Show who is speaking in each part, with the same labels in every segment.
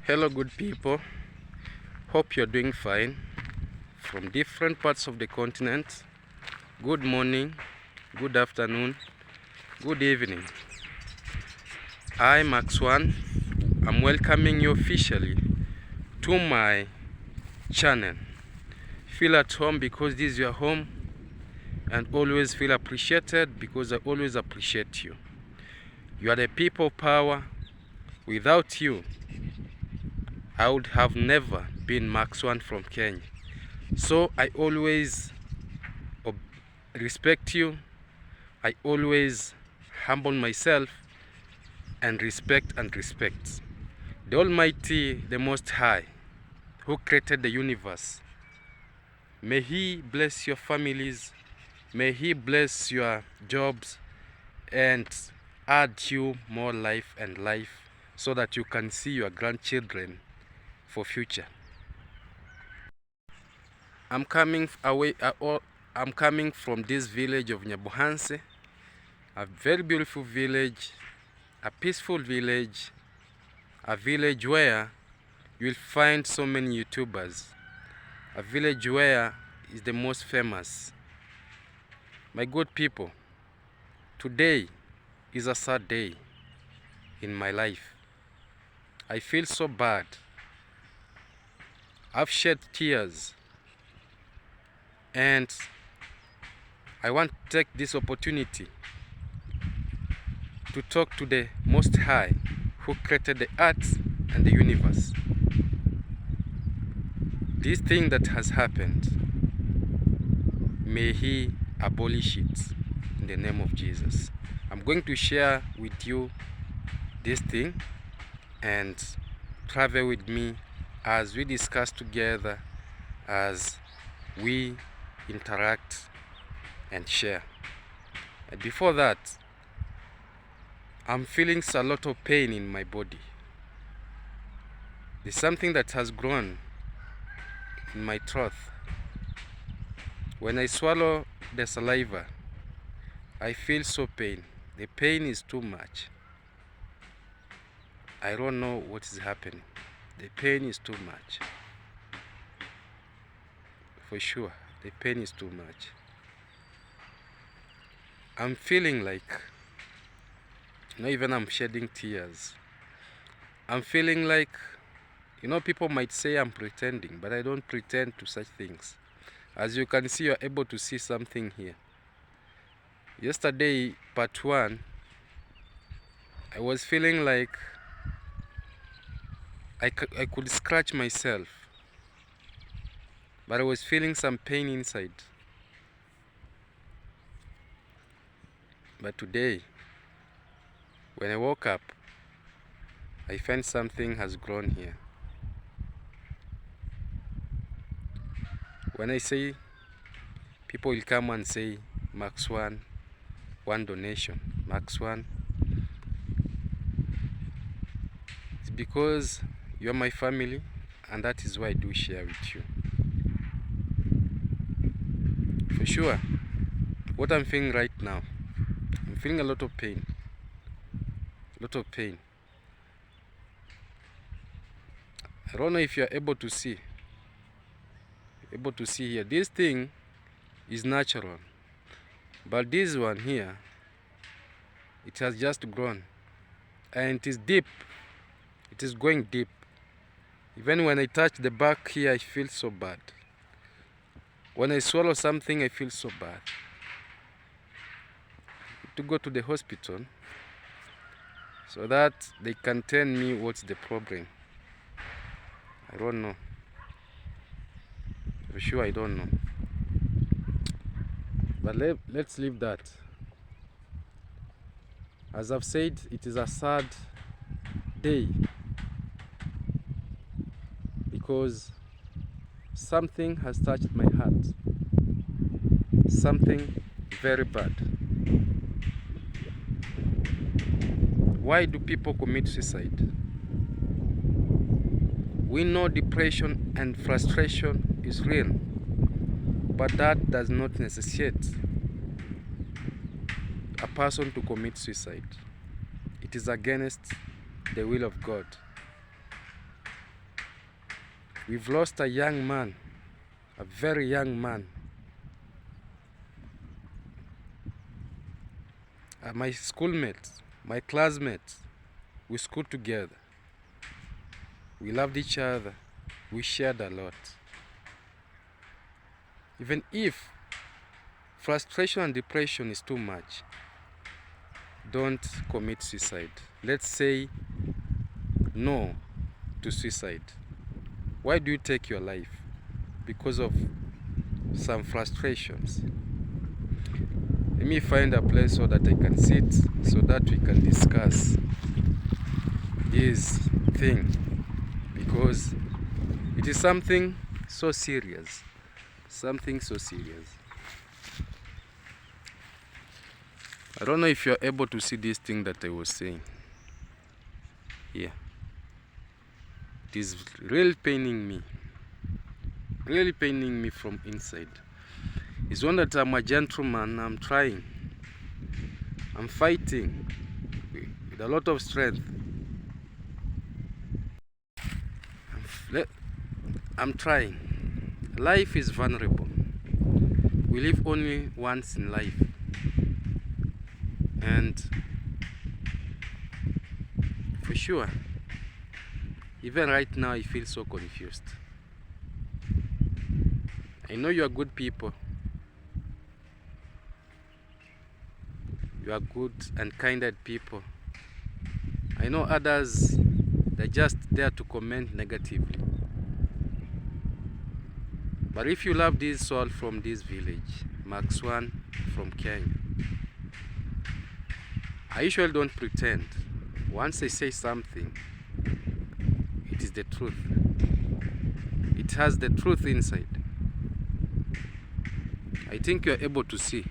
Speaker 1: Hello, good people. Hope you're doing fine. From different parts of the continent, good morning, good afternoon, good evening. I'm Max1. I'm welcoming you officially to my channel. Feel at home because this is your home, and always feel appreciated because I always appreciate you. You are the people power. Without you, I would have never been Max1 from Kenya. So I always respect you. I always humble myself and respect the Almighty, the Most High, who created the universe. May He bless your families. May He bless your jobs and add you more life and life so that you can see your grandchildren for future. I'm coming from this village of Nyabuhanse, a very beautiful village, a peaceful village, a village where you'll find so many YouTubers, a village where is the most famous. My good people, today is a sad day in my life. I feel so bad. I've shed tears, and I want to take this opportunity to talk to the Most High who created the earth and the universe. This thing that has happened, may He abolish it in the name of Jesus. I'm going to share with you this thing and travel with me as we discuss together, as we interact and share. And before that, I'm feeling a lot of pain in my body. There's something that has grown in my throat. When I swallow the saliva, I feel so pain. The pain is too much. I don't know what is happening. The pain is too much. For sure, the pain is too much. I'm feeling like, not even I'm shedding tears. I'm feeling like, people might say I'm pretending, but I don't pretend to such things. As you can see, you're able to see something here. Yesterday, part 1, I was feeling like I could scratch myself, but I was feeling some pain inside. But today, when I woke up, I felt something has grown here. When I say, people will come and say, Max1, one donation, Max1. It's because you're my family, and that is why I do share with you. For sure, what I'm feeling right now, I'm feeling a lot of pain. A lot of pain. I don't know if you're able to see. Able to see here. This thing is natural. But this one here, it has just grown. And it is deep. It is going deep. Even when I touch the back here, I feel so bad. When I swallow something, I feel so bad. To go to the hospital so that they can tell me what's the problem. I don't know. For sure, I don't know. But let's leave that. As I've said, it is a sad day because something has touched my heart. Something very bad. Why do people commit suicide? We know depression and frustration is real, but that does not necessitate a person to commit suicide. It is against the will of God. We've lost a young man, a very young man. My schoolmates, my classmates, we schooled together. We loved each other. We shared a lot. Even if frustration and depression is too much, don't commit suicide. Let's say no to suicide. Why do you take your life? Because of some frustrations. Let me find a place so that I can sit, so that we can discuss this thing, because it is something so serious. Something so serious. I don't know if you're able to see this thing that I was saying. Yeah. It is really paining me. Really paining me from inside. It's one that I'm a gentleman, I'm trying. I'm fighting with a lot of strength. I'm trying. Life is vulnerable. We live only once in life. And for sure, even right now I feel so confused. I know you are good people. You are good and kinded people. I know others, they're just there to comment negatively. But if you love this soul from this village, Max One from Kenya, I usually don't pretend. Once I say something, it is the truth. It has the truth inside. I think you're able to see.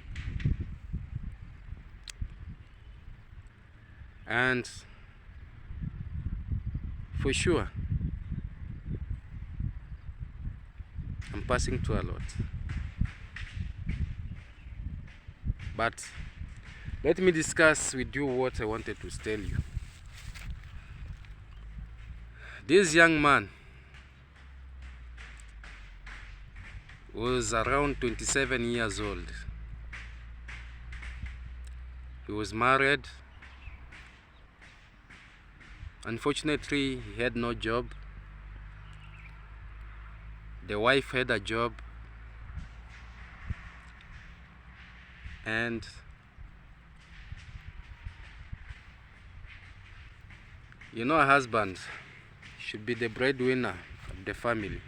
Speaker 1: And for sure, I'm passing through a lot. But let me discuss with you what I wanted to tell you. This young man was around 27 years old. He was married. Unfortunately, he had no job. The wife had a job. And you know, a husband should be the breadwinner of the family.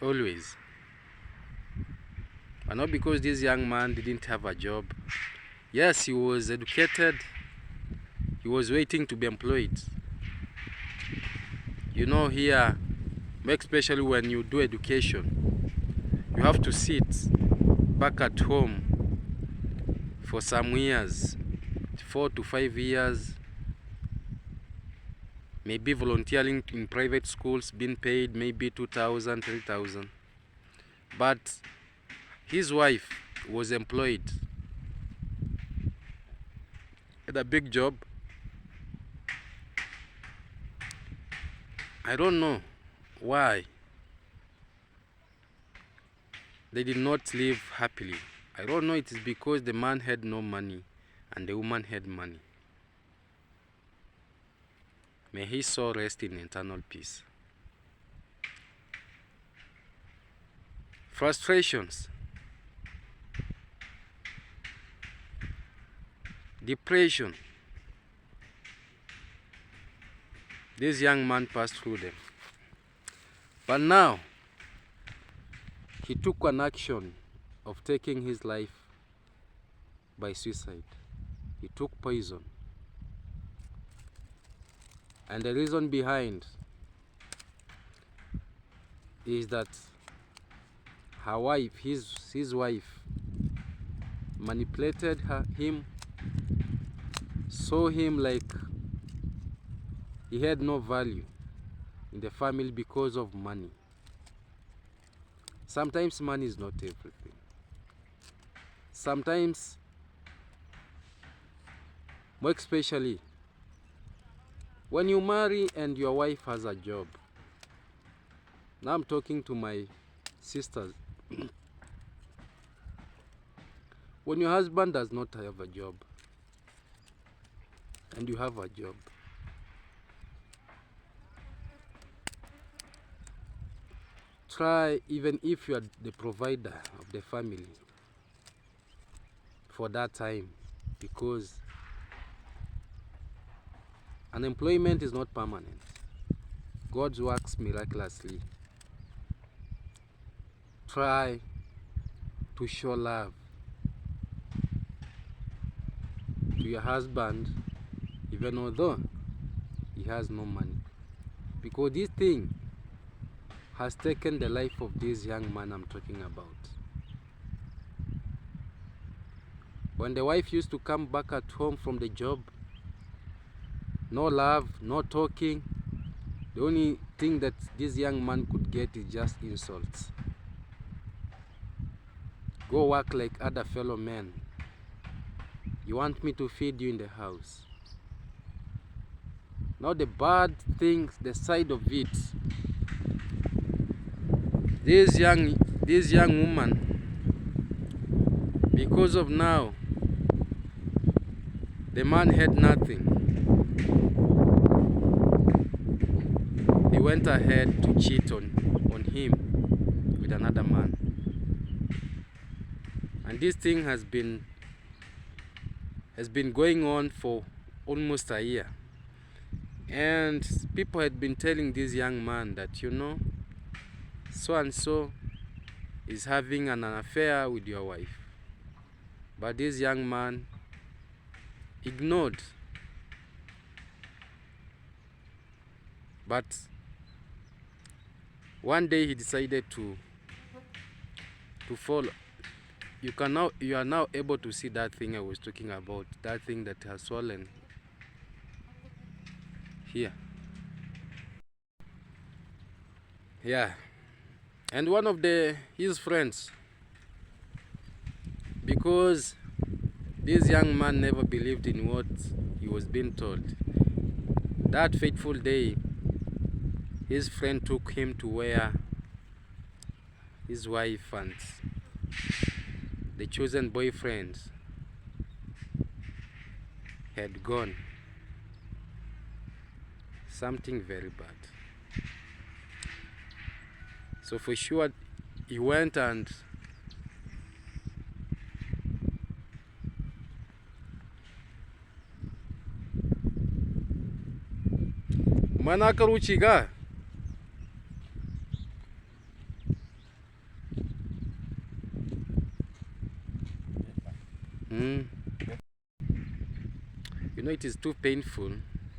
Speaker 1: Always. But not because this young man didn't have a job. Yes, he was educated. He was waiting to be employed. You know, here, especially when you do education, you have to sit back at home for some years, 4 to 5 years, maybe volunteering in private schools, being paid maybe 2,000, 3,000. But his wife was employed at a big job. I don't know why they did not live happily. I don't know, it is because the man had no money and the woman had money. May his soul rest in eternal peace. Frustrations, depression. This young man passed through them. But now, he took an action of taking his life by suicide. He took poison. And the reason behind is that her wife, his wife, manipulated him, saw him like he had no value in the family because of money. Sometimes money is not everything. Sometimes, more especially When you marry and your wife has a job, now I'm talking to my sisters. When your husband does not have a job and you have a job, try, even if you are the provider of the family for that time, because unemployment is not permanent. God works miraculously. Try to show love to your husband, even although he has no money, because this thing has taken the life of this young man I'm talking about. When the wife used to come back at home from the job, no love, no talking, the only thing that this young man could get is just insults. Go work like other fellow men. You want me to feed you in the house. Now the bad things, the side of it, this young woman, because of now, the man had nothing. He went ahead to cheat on him with another man. And this thing has been going on for almost a year. And people had been telling this young man that, you know, so and so is having an affair with your wife. But this young man ignored. But one day he decided to follow. You are now able to see that thing I was talking about, that thing that has swollen here. Yeah. And one of his friends, because this young man never believed in what he was being told, that fateful day, his friend took him to where his wife and the chosen boyfriend had gone. Something very bad. So for sure, he went and Manaka Ruchiga. You know, it is too painful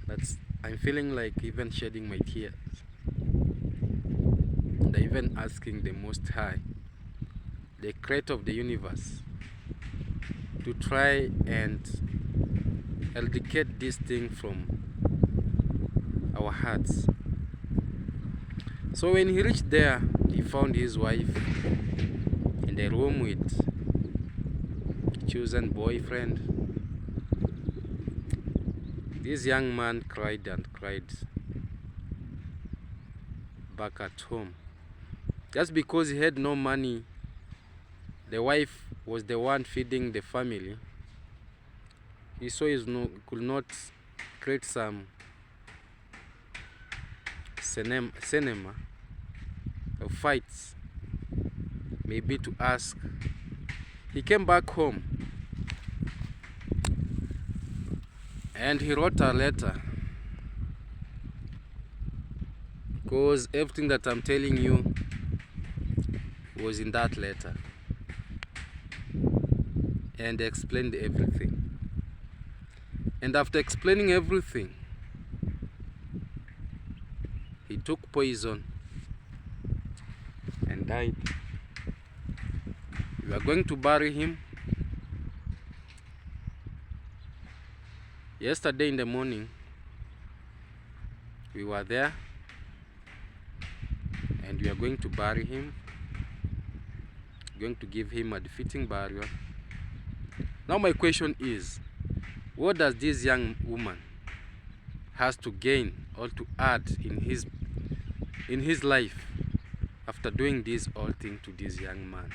Speaker 1: that I'm feeling like even shedding my tears. And even asking the Most High, the creator of the universe, to try and eradicate this thing from our hearts. So when he reached there, he found his wife in the room with chosen boyfriend. This young man cried and cried back at home. Just because he had no money, the wife was the one feeding the family. He saw he could not create some cinema of fights, maybe to ask. He came back home and he wrote a letter, because everything that I'm telling you was in that letter, and explained everything. And after explaining everything, he took poison and died. We are going to bury him. Yesterday in the morning, we were there and we are going to bury him. Going to give him a befitting burial. Now my question is, what does this young woman has to gain or to add in his life after doing this all thing to this young man.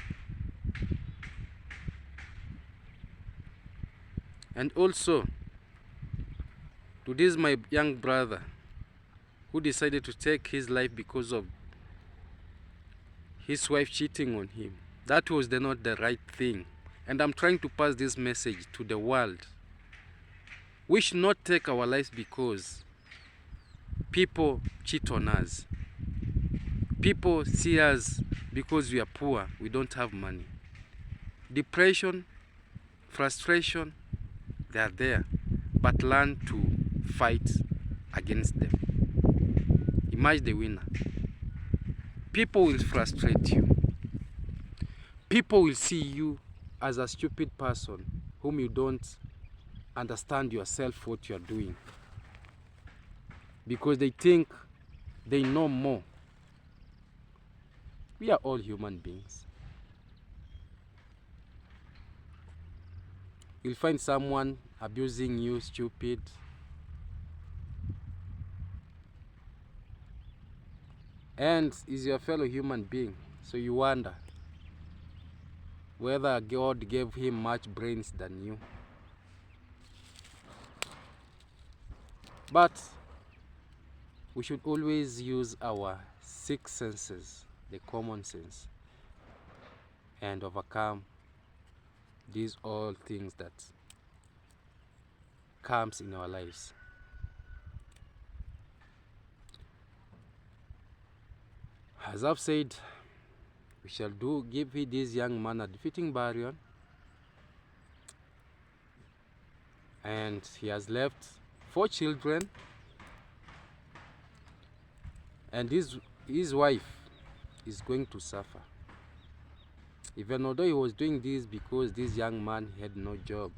Speaker 1: And also to this my young brother who decided to take his life because of his wife cheating on him. That was not the right thing. And I'm trying to pass this message to the world. We should not take our lives because people cheat on us. People see us because we are poor, we don't have money. Depression, frustration, they are there. But learn to fight against them. Emerge the winner. People will frustrate you. People will see you as a stupid person whom you don't understand yourself what you are doing, because they think they know more. We are all human beings. You'll find someone abusing you, stupid. And is your fellow human being. So you wonder whether God gave him much brains than you. But we should always use our six senses, the common sense, and overcome these all things that comes in our lives. As I've said, we shall give this young man a defeating burial, and he has left 4 children, and his wife is going to suffer. Even although he was doing this because this young man had no job,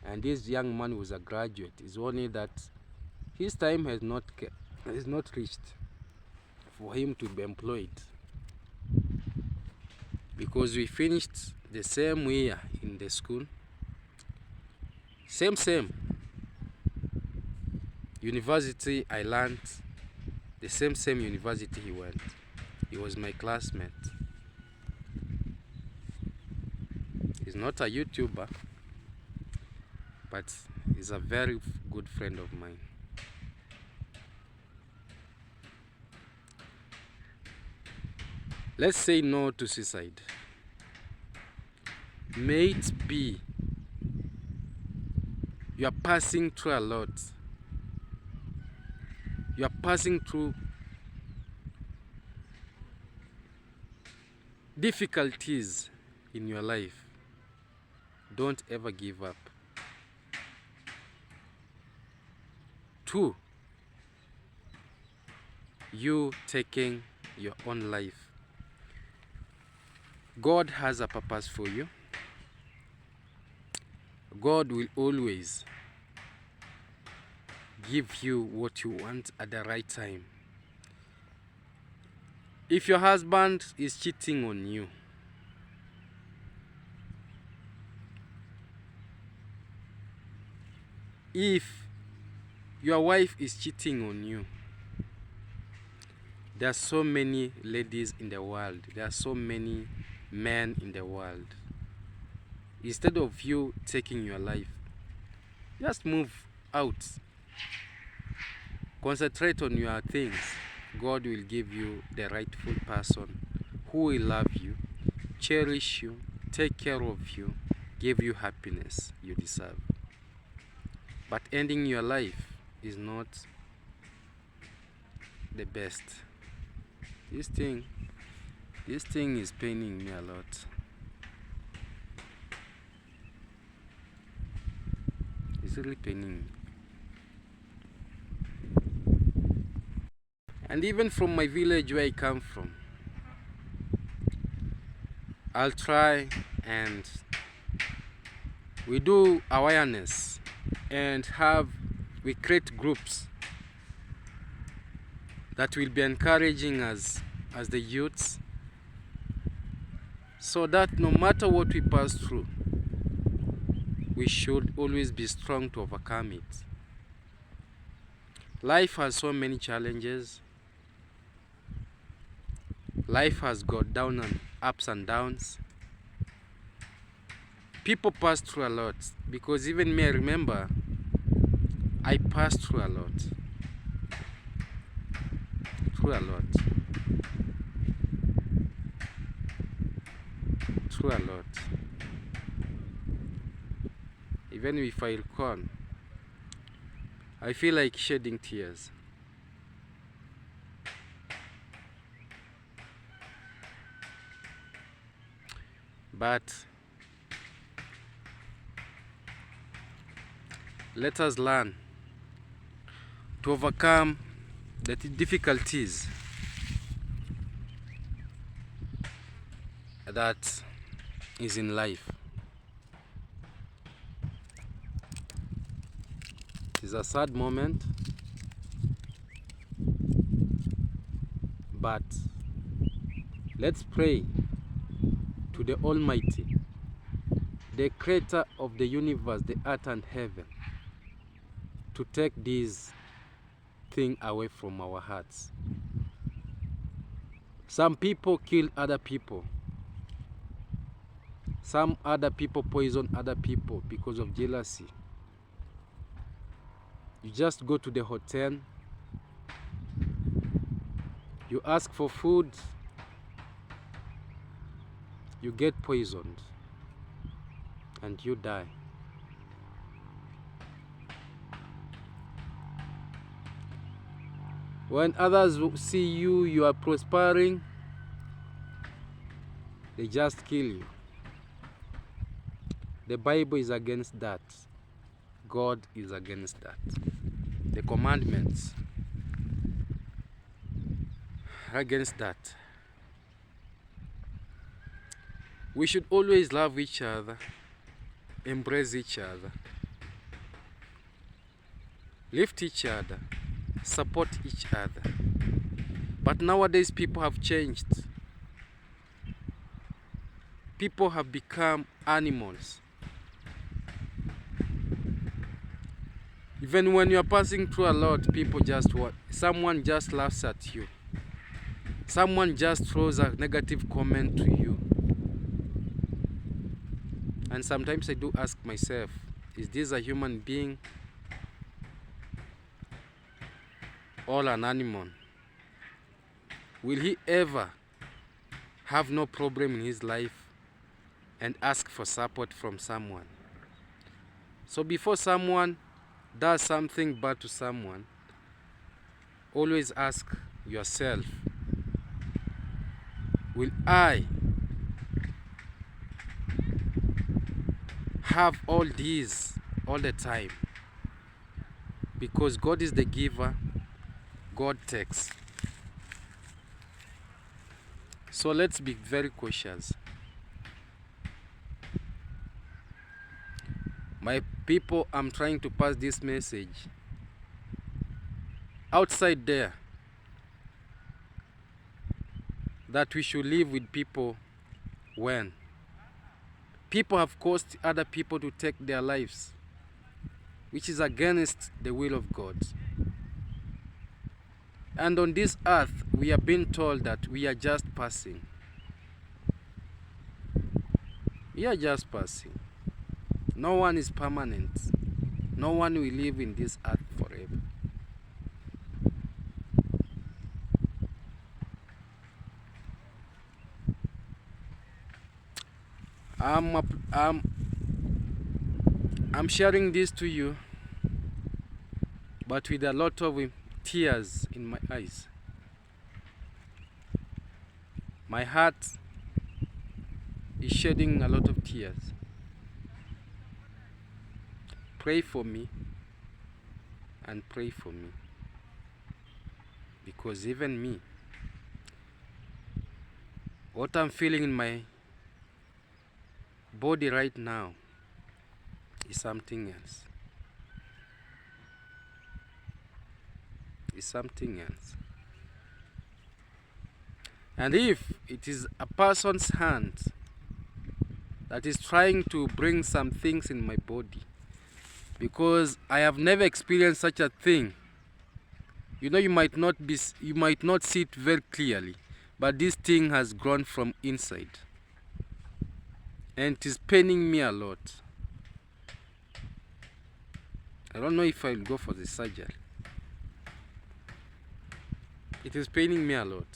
Speaker 1: and this young man was a graduate, it's only that his time has not reached for him to be employed, because we finished the same year in the school, same university. I learned the same university he went. He was my classmate. He's not a YouTuber, but he's a very good friend of mine. Let's say no to suicide. May it be you are passing through a lot. You are passing through difficulties in your life. Don't ever give up. 2, you taking your own life. God has a purpose for you. God will always give you what you want at the right time. If your husband is cheating on you, if your wife is cheating on you, there are so many ladies in the world, there are so many men in the world. Instead of you taking your life, just move out. Concentrate on your things. God will give you the rightful person who will love you, cherish you, take care of you, give you happiness you deserve. But ending your life is not the best. This thing is paining me a lot. It's really paining me. And even from my village where I come from, I'll try, and we do awareness and we create groups that will be encouraging us as the youths, so that no matter what we pass through, we should always be strong to overcome it. Life has so many challenges. Life has got down and ups and downs. People pass through a lot, because even me, I remember I passed through a lot. Through a lot. Through a lot. Even if I recall, I feel like shedding tears. But let us learn to overcome the difficulties that is in life. It is a sad moment, but let's pray to the Almighty, the creator of the universe, the earth and heaven, to take this thing away from our hearts. Some people kill other people. Some other people poison other people because of jealousy. You just go to the hotel, you ask for food, you get poisoned, and you die. When others see you are prospering, they just kill you. The Bible is against that. God is against that. The commandments are against that. We should always love each other, embrace each other, lift each other, support each other. But nowadays people have changed. People have become animals. Even when you are passing through a lot, people just what? Someone just laughs at you. Someone just throws a negative comment to you. And sometimes I do ask myself, is this a human being or an animal? Will he ever have no problem in his life and ask for support from someone? So before someone does something bad to someone, always ask yourself, will I have all these all the time? Because God is the giver, God takes. So let's be very cautious. My people, I'm trying to pass this message. Outside there, that we should live with people when people have caused other people to take their lives, which is against the will of God. And on this earth, we are being told that we are just passing. We are just passing. No one is permanent. No one will live in this earth forever. I'm sharing this to you, but with a lot of tears in my eyes. My heart is shedding a lot of tears. Pray for me and pray for me, because even me, what I'm feeling in my body right now is something else. It's something else. And if it is a person's hand that is trying to bring some things in my body, because I have never experienced such a thing, You know, you might not see it very clearly, but this thing has grown from inside, and it is paining me a lot. I don't know if I'll go for the surgery. It is paining me a lot.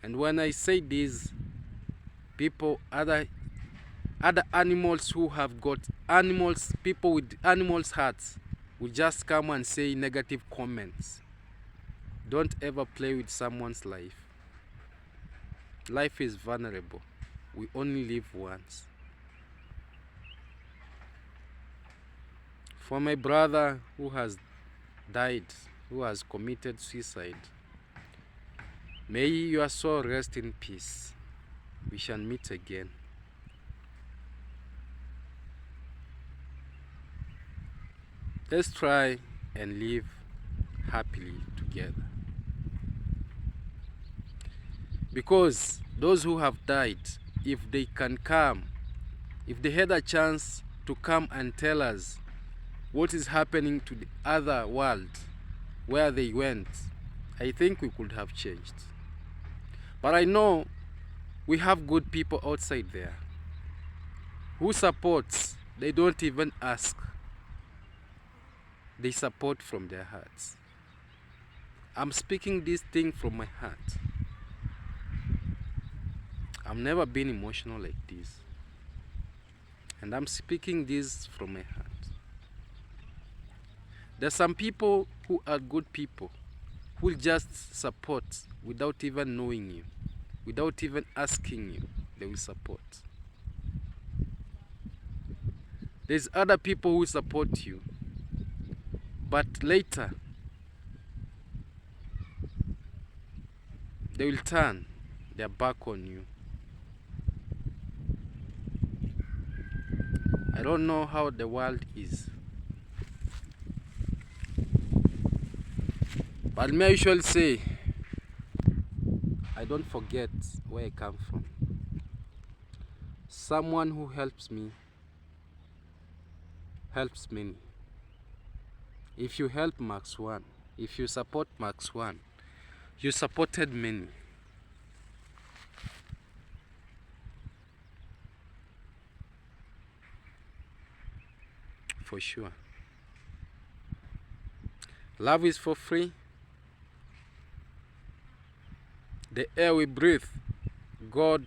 Speaker 1: And when I say this, other animals who have got people with animals' hearts will just come and say negative comments. Don't ever play with someone's life. Life is vulnerable. We only live once. For my brother who has died, who has committed suicide, may your soul rest in peace. We shall meet again. Let's try and live happily together. Because those who have died, if they had a chance to come and tell us what is happening to the other world where they went, I think we could have changed. But I know we have good people outside there who supports. They don't even ask. They support from their hearts. I'm speaking this thing from my heart. I've never been emotional like this. And I'm speaking this from my heart. There's some people who are good people who will just support without even knowing you, without even asking you. They will support. There's other people who support you, but later they will turn their back on you. I don't know how the world is, but me I usually say, I don't forget where I come from. Someone who helps me helps many. If you help Max One, if you support Max One, you supported many. For sure. Love is for free. The air we breathe, God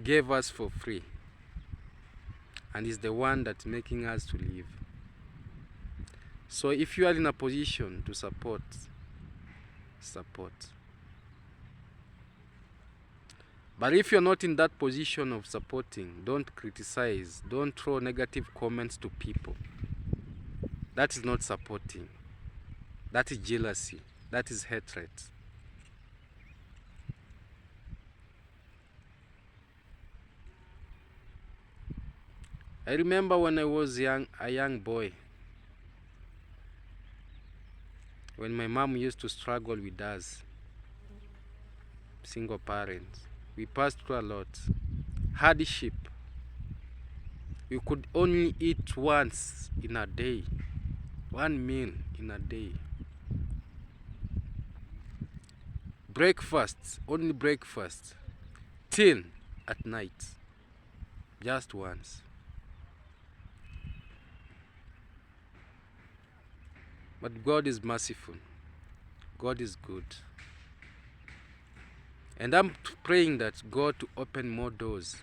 Speaker 1: gave us for free, and is the one that's making us to live. So if you are in a position to support. But if you're not in that position of supporting, don't criticize, don't throw negative comments to people. That is not supporting. That is jealousy. That is hatred. I remember when I was a young boy, when my mom used to struggle with us, single parents. We passed through a lot. Hardship. We could only eat once in a day. One meal in a day. Breakfast, only breakfast. Till at night. Just once. But God is merciful. God is good. And I'm praying that God to open more doors.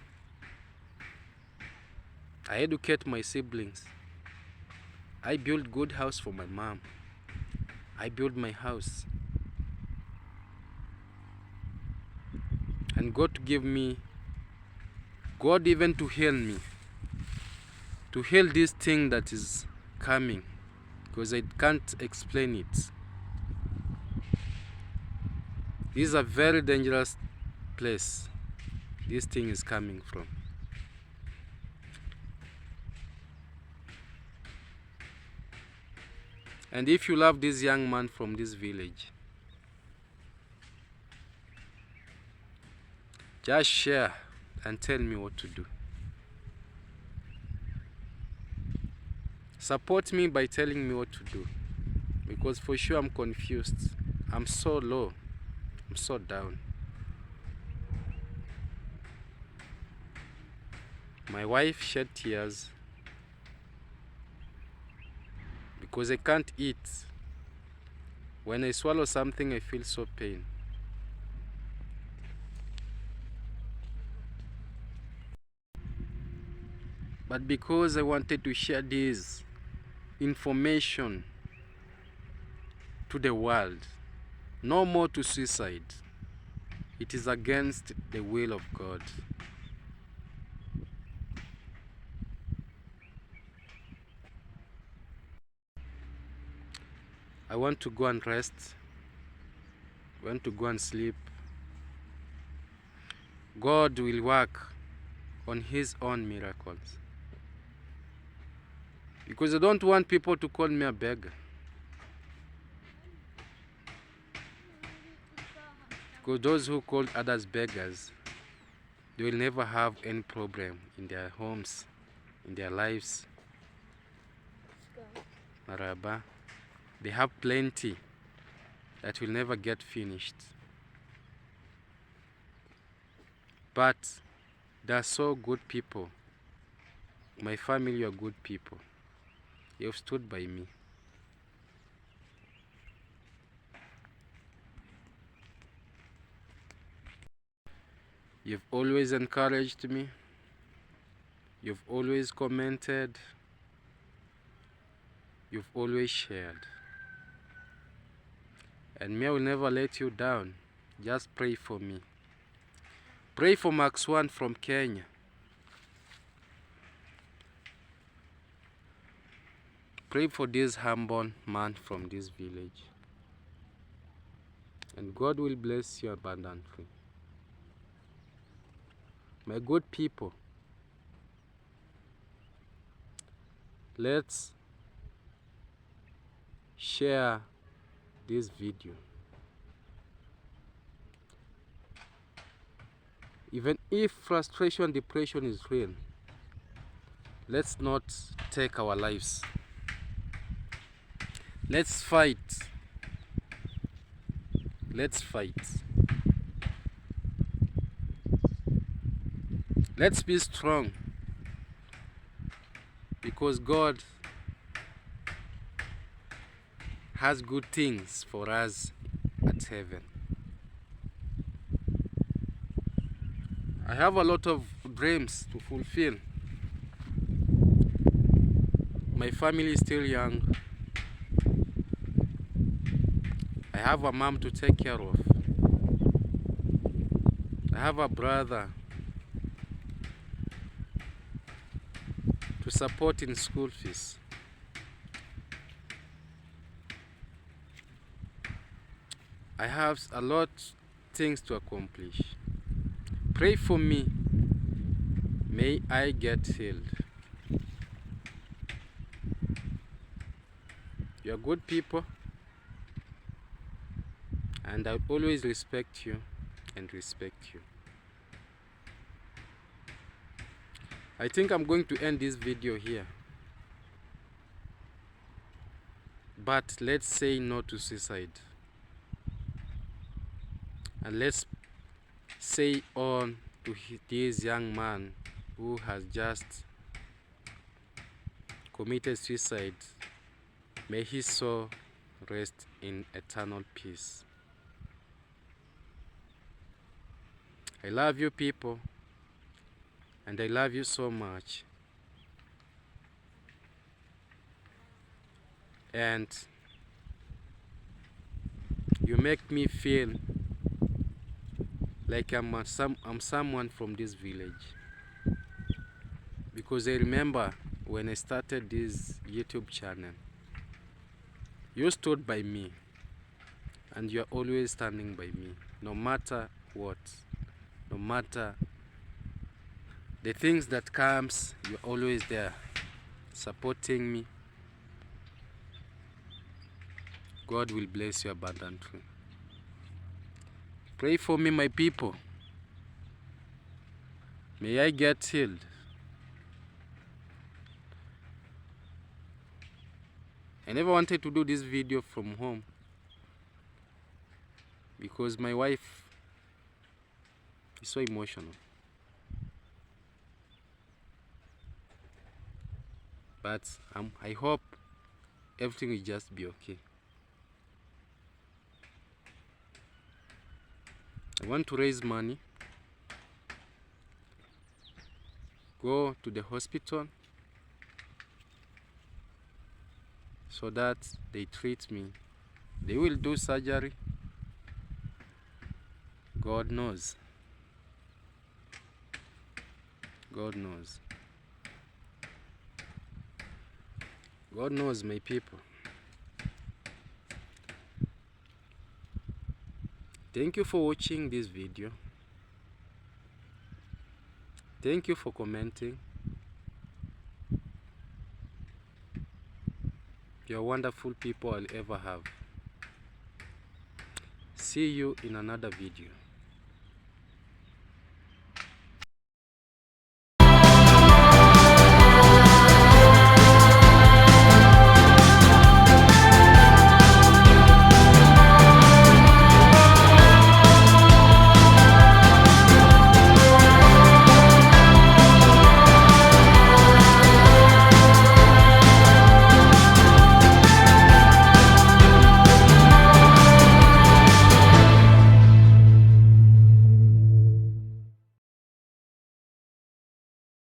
Speaker 1: I educate my siblings. I build good house for my mom. I build my house. And God to give me, God even to heal me. To heal this thing that is coming. Because I can't explain it. This is a very dangerous place this thing is coming from. And if you love this young man from this village, just share and tell me what to do. Support me by telling me what to do, because for sure I'm confused. I'm so low. I'm so down. My wife shed tears because I can't eat. When I swallow something, I feel so pain. But because I wanted to share this information to the world, no more to suicide. It is against the will of God. I want to go and rest. I want to go and sleep. God will work on His own miracles. Because I don't want people to call me a beggar. Because those who call others beggars, they will never have any problem in their homes, in their lives. Maraba. They have plenty that will never get finished. But they are so good people. My family are good people. They have stood by me. You've always encouraged me. You've always commented. You've always shared. And me, I will never let you down. Just pray for me. Pray for Max One from Kenya. Pray for this humble man from this village. And God will bless you abundantly. My good people, let's share this video. Even if frustration, depression is real, let's not take our lives. Let's fight. Let's fight. Let's be strong. Because God has good things for us at heaven. I have a lot of dreams to fulfill. My family is still young. I have a mom to take care of. I have a brother to support in school fees. I have a lot of things to accomplish. Pray for me. May I get healed. You are good people, and I always respect you and respect you. I think I'm going to end this video here. But let's say no to suicide. And let's say on to this young man who has just committed suicide. May his soul rest in eternal peace. I love you people, and I love you so much. And you make me feel like I'm someone from this village. Because I remember when I started this YouTube channel, you stood by me, and you're always standing by me, no matter what, no matter the things that comes, you're always there, supporting me. God will bless you abundantly. Pray for me, my people. May I get healed. I never wanted to do this video from home, because my wife is so emotional. But I hope everything will just be okay. I want to raise money, go to the hospital so that they treat me. They will do surgery. God knows. God knows. God knows, my people. Thank you for watching this video. Thank you for commenting. You're wonderful people I'll ever have. See you in another video.